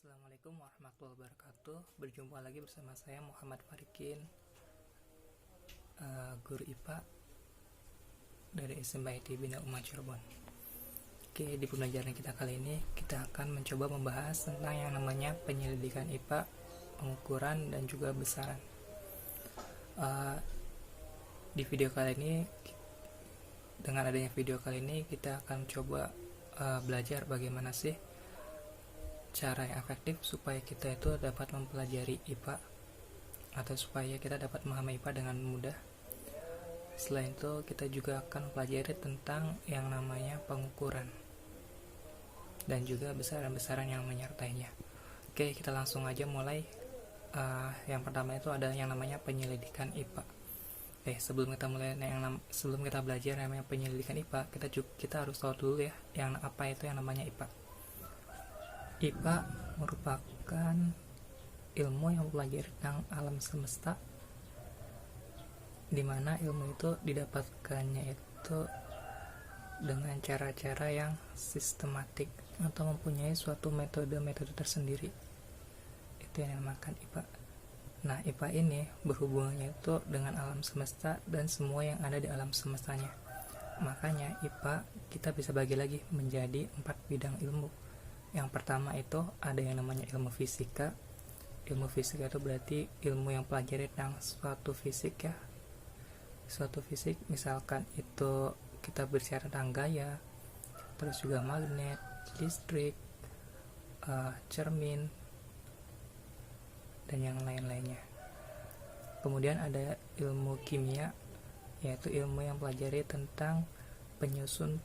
Assalamualaikum warahmatullahi wabarakatuh. Berjumpa lagi bersama saya Muhammad Farikin, guru IPA dari SMP IT Bina Umma Cirebon. Oke, di pembelajaran kita kali ini kita akan mencoba membahas tentang yang namanya penyelidikan IPA, pengukuran dan juga besaran. Di video kali ini, dengan adanya video kali ini, kita akan coba belajar bagaimana sih cara yang efektif supaya kita itu dapat mempelajari IPA atau supaya kita dapat memahami IPA dengan mudah. Selain itu, kita juga akan mempelajari tentang yang namanya pengukuran dan juga besaran-besaran yang menyertainya. Oke, kita langsung aja mulai. Yang pertama itu ada yang namanya penyelidikan IPA. Sebelum kita belajar namanya penyelidikan IPA, kita harus tahu dulu ya yang apa itu yang namanya IPA. IPA merupakan ilmu yang mempelajari tentang alam semesta, di mana ilmu itu didapatkannya itu dengan cara-cara yang sistematik atau mempunyai suatu metode-metode tersendiri. Itu yang dinamakan IPA. Nah, IPA ini berhubungannya itu dengan alam semesta dan semua yang ada di alam semestanya. Makanya IPA kita bisa bagi lagi menjadi 4 bidang ilmu. Yang pertama itu ada yang namanya ilmu fisika. Ilmu fisika itu berarti ilmu yang pelajari tentang suatu fisik ya. Suatu fisik, misalkan itu kita berbicara tentang gaya, terus juga magnet, listrik, cermin, dan yang lain-lainnya. Kemudian ada ilmu kimia, yaitu ilmu yang pelajari tentang penyusun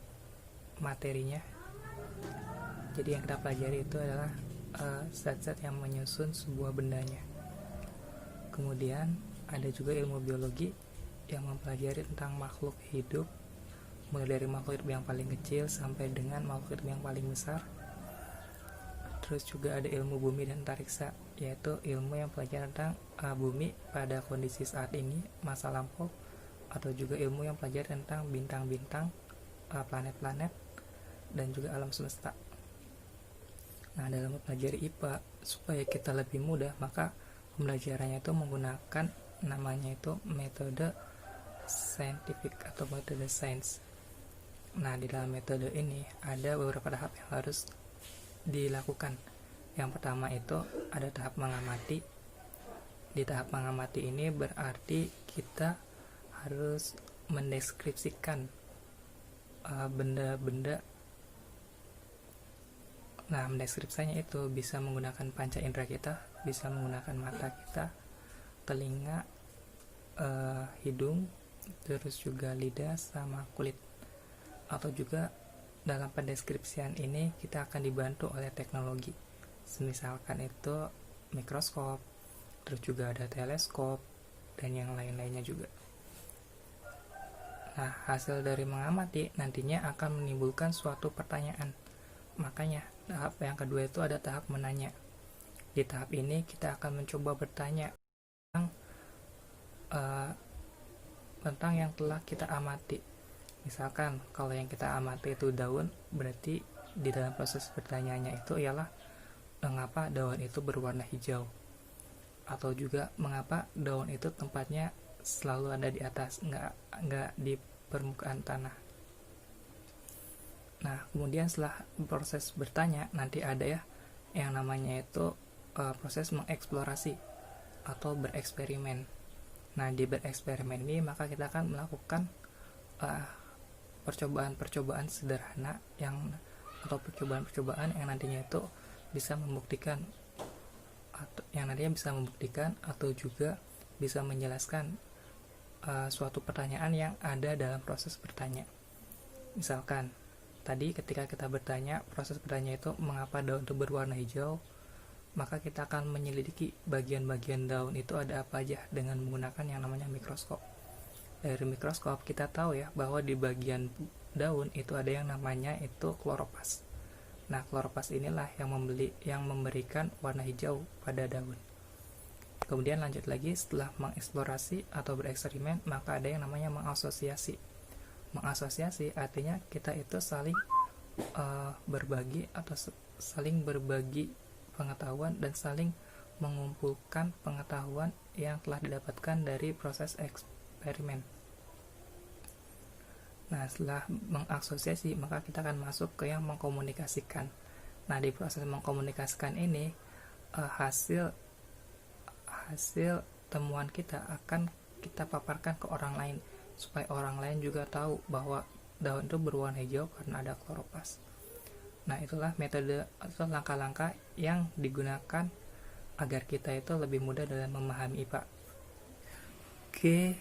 materinya. Jadi yang kita pelajari itu adalah zat-zat yang menyusun sebuah bendanya. Kemudian ada juga ilmu biologi yang mempelajari tentang makhluk hidup, mulai dari makhluk hidup yang paling kecil sampai dengan makhluk hidup yang paling besar. Terus juga ada ilmu bumi dan antariksa, yaitu ilmu yang pelajari tentang bumi pada kondisi saat ini, masa lampau, atau juga ilmu yang pelajari tentang bintang-bintang, planet-planet, dan juga alam semesta. Nah, dalam mempelajari IPA, supaya kita lebih mudah, maka pembelajarannya itu menggunakan namanya itu metode scientific atau metode sains. Nah, di dalam metode ini ada beberapa tahap yang harus dilakukan. Yang pertama itu ada tahap mengamati. Di tahap mengamati ini berarti kita harus mendeskripsikan benda-benda. Nah, mendeskripsinya itu bisa menggunakan panca indera kita, bisa menggunakan mata kita, telinga, hidung, terus juga lidah sama kulit. Atau juga dalam pendeskripsian ini kita akan dibantu oleh teknologi. Misalkan itu mikroskop, terus juga ada teleskop, dan yang lain-lainnya juga. Nah, hasil dari mengamati nantinya akan menimbulkan suatu pertanyaan. Makanya tahap yang kedua itu ada tahap menanya. Di tahap ini kita akan mencoba bertanya tentang yang telah kita amati. Misalkan kalau yang kita amati itu daun, berarti di dalam proses bertanyanya itu ialah mengapa daun itu berwarna hijau, atau juga mengapa daun itu tempatnya selalu ada di atas, nggak di permukaan tanah. Nah, kemudian setelah proses bertanya, nanti ada ya yang namanya itu proses mengeksplorasi atau bereksperimen. Nah, di bereksperimen ini maka kita akan melakukan percobaan-percobaan sederhana atau percobaan-percobaan yang nantinya itu bisa membuktikan atau juga bisa menjelaskan suatu pertanyaan yang ada dalam proses bertanya. Misalkan tadi ketika kita bertanya, proses bertanya itu mengapa daun itu berwarna hijau, maka kita akan menyelidiki bagian-bagian daun itu ada apa aja dengan menggunakan yang namanya mikroskop. Dari mikroskop kita tahu ya bahwa di bagian daun itu ada yang namanya itu kloroplast. Nah, kloroplast inilah yang memberikan warna hijau pada daun. Kemudian lanjut lagi, setelah mengeksplorasi atau bereksperimen, maka ada yang namanya mengasosiasi. Mengasosiasi artinya kita itu saling berbagi atau saling berbagi pengetahuan dan saling mengumpulkan pengetahuan yang telah didapatkan dari proses eksperimen. Nah, setelah mengasosiasi, maka kita akan masuk ke yang mengkomunikasikan. Nah, di proses mengkomunikasikan ini, hasil temuan kita akan kita paparkan ke orang lain, supaya orang lain juga tahu bahwa daun itu berwarna hijau karena ada kloroplas. Nah, itulah metode atau langkah-langkah yang digunakan agar kita itu lebih mudah dalam memahami IPA. Oke,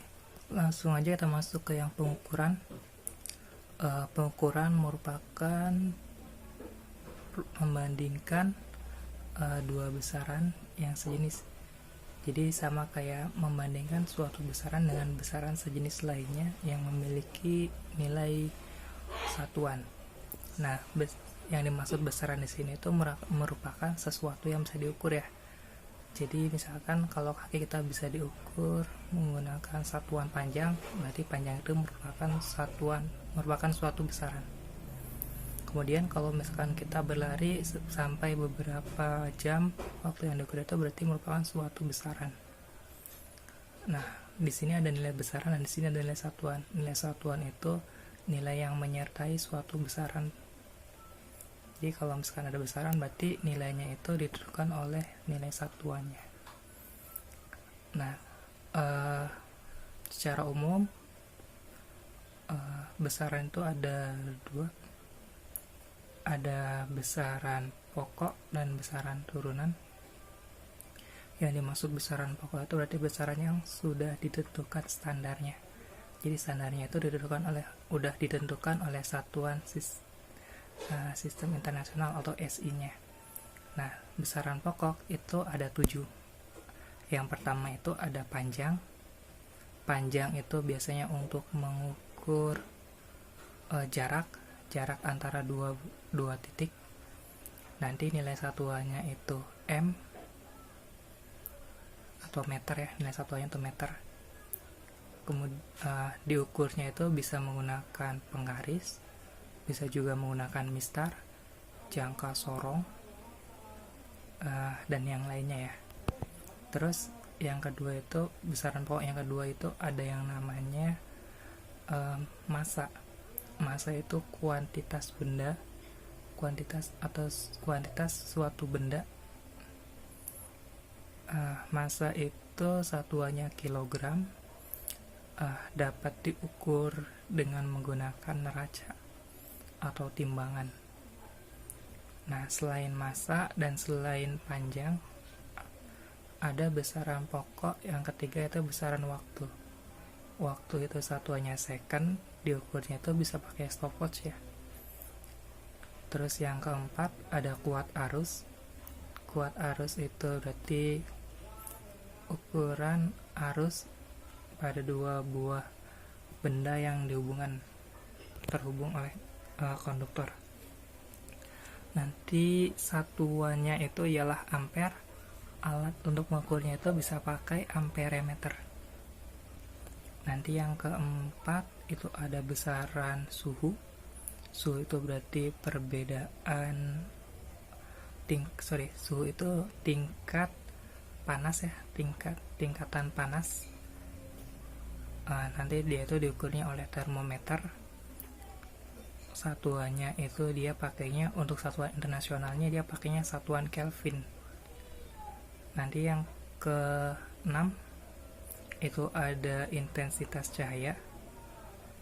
langsung aja kita masuk ke yang pengukuran. Pengukuran merupakan membandingkan dua besaran yang sejenis. Jadi sama kayak membandingkan suatu besaran dengan besaran sejenis lainnya yang memiliki nilai satuan. Nah, yang dimaksud besaran di sini itu merupakan sesuatu yang bisa diukur ya. Jadi misalkan kalau kaki kita bisa diukur menggunakan satuan panjang, berarti panjang itu merupakan suatu besaran. Kemudian kalau misalkan kita berlari sampai beberapa jam, waktu yang diukur itu berarti merupakan suatu besaran. Nah, di sini ada nilai besaran dan di sini ada nilai satuan. Nilai satuan itu nilai yang menyertai suatu besaran. Jadi kalau misalkan ada besaran, berarti nilainya itu ditentukan oleh nilai satuannya. Nah, secara umum besaran itu ada dua. Ada besaran pokok dan besaran turunan. Yang dimaksud besaran pokok itu berarti besaran yang sudah ditentukan standarnya. Jadi standarnya itu udah ditentukan oleh satuan sistem internasional atau SI-nya. Nah, besaran pokok itu ada 7. Yang pertama itu ada panjang. Panjang itu biasanya untuk mengukur jarak antara dua titik. Nanti nilai satuannya itu m atau meter ya, nilai satuannya itu meter. Kemudian diukurnya itu bisa menggunakan penggaris, bisa juga menggunakan mistar, jangka sorong, dan yang lainnya ya. Terus yang kedua itu besaran pokok yang kedua itu ada yang namanya massa. Massa itu kuantitas benda, kuantitas suatu benda. Massa itu satuannya kilogram, dapat diukur dengan menggunakan neraca atau timbangan. Nah, selain massa dan selain panjang, ada besaran pokok yang ketiga itu besaran waktu. Waktu itu satuannya second, diukurnya itu bisa pakai stopwatch ya. Terus yang keempat ada kuat arus. Kuat arus itu berarti ukuran arus pada dua buah benda yang terhubung oleh konduktor. Nanti satuannya itu ialah ampere. Alat untuk mengukurnya itu bisa pakai amperemeter. Nanti yang keempat itu ada besaran suhu. Suhu itu berarti perbedaan suhu itu tingkat panas ya, tingkatan panas. Nanti dia itu diukurnya oleh termometer. Satuannya itu dia pakainya untuk satuan internasionalnya dia pakainya satuan Kelvin. Nanti yang ke-6 itu ada intensitas cahaya.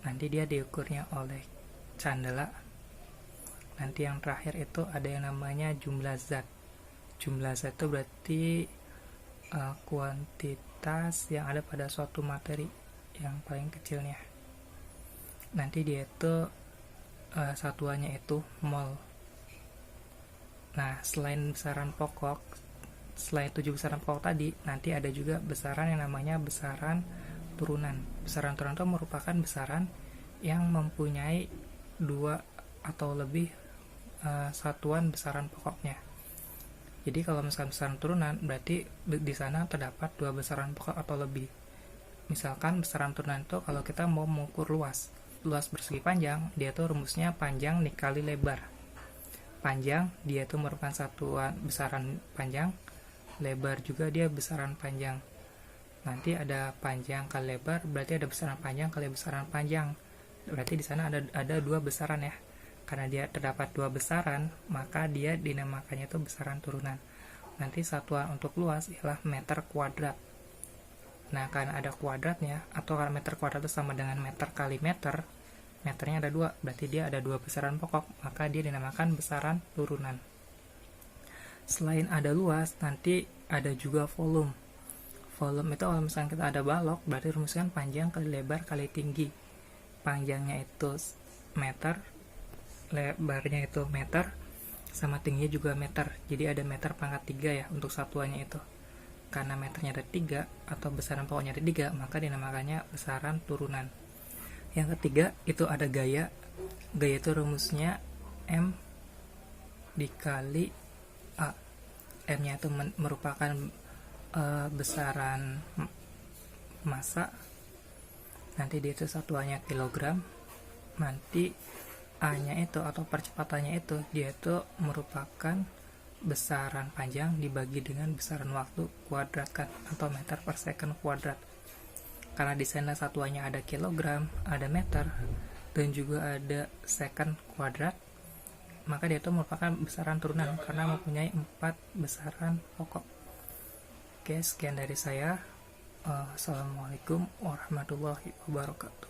Nanti dia diukurnya oleh candela. Nanti yang terakhir itu ada yang namanya jumlah zat. Jumlah zat itu berarti kuantitas yang ada pada suatu materi yang paling kecilnya. Nanti dia itu satuannya itu mol. Nah, selain besaran pokok, selain 7 besaran pokok tadi, nanti ada juga besaran yang namanya besaran turunan. Besaran turunan itu merupakan besaran yang mempunyai 2 atau lebih satuan besaran pokoknya. Jadi kalau misalkan besaran turunan, berarti di sana terdapat 2 besaran pokok atau lebih. Misalkan besaran turunan itu kalau kita mau mengukur luas persegi panjang, dia tuh rumusnya panjang dikali lebar. panjang dia itu merupakan satuan besaran panjang, lebar juga dia besaran panjang. Nanti ada panjang kali lebar, berarti ada besaran panjang kali besaran panjang. Berarti di sana ada dua besaran ya. Karena dia terdapat dua besaran, maka dia dinamakannya itu besaran turunan. Nanti satuan untuk luas ialah meter kuadrat. Nah, karena ada kuadratnya, atau karena meter kuadrat itu sama dengan meter kali meter, meternya ada dua, berarti dia ada dua besaran pokok, maka dia dinamakan besaran turunan. Selain ada luas, nanti ada juga volume. Volume itu kalau misalnya kita ada balok, berarti rumuskan panjang kali lebar kali tinggi. Panjangnya itu meter, lebarnya itu meter, sama tingginya juga meter. Jadi ada meter pangkat 3 ya untuk satuannya itu. Karena meternya ada 3 atau besaran pokoknya ada 3, maka dinamakannya besaran turunan. Yang ketiga itu ada gaya. Gaya itu rumusnya M dikali A. M nya itu merupakan besaran massa. Nanti dia itu satuannya kilogram. Nanti A nya itu atau percepatannya itu dia itu merupakan besaran panjang dibagi dengan besaran waktu kuadratkan atau meter per second kuadrat. Karena di sana satuannya ada kilogram, ada meter, dan juga ada second kuadrat, maka dia itu merupakan besaran turunan karena mempunyai 4 besaran pokok. Oke, sekian dari saya. Assalamualaikum warahmatullahi wabarakatuh.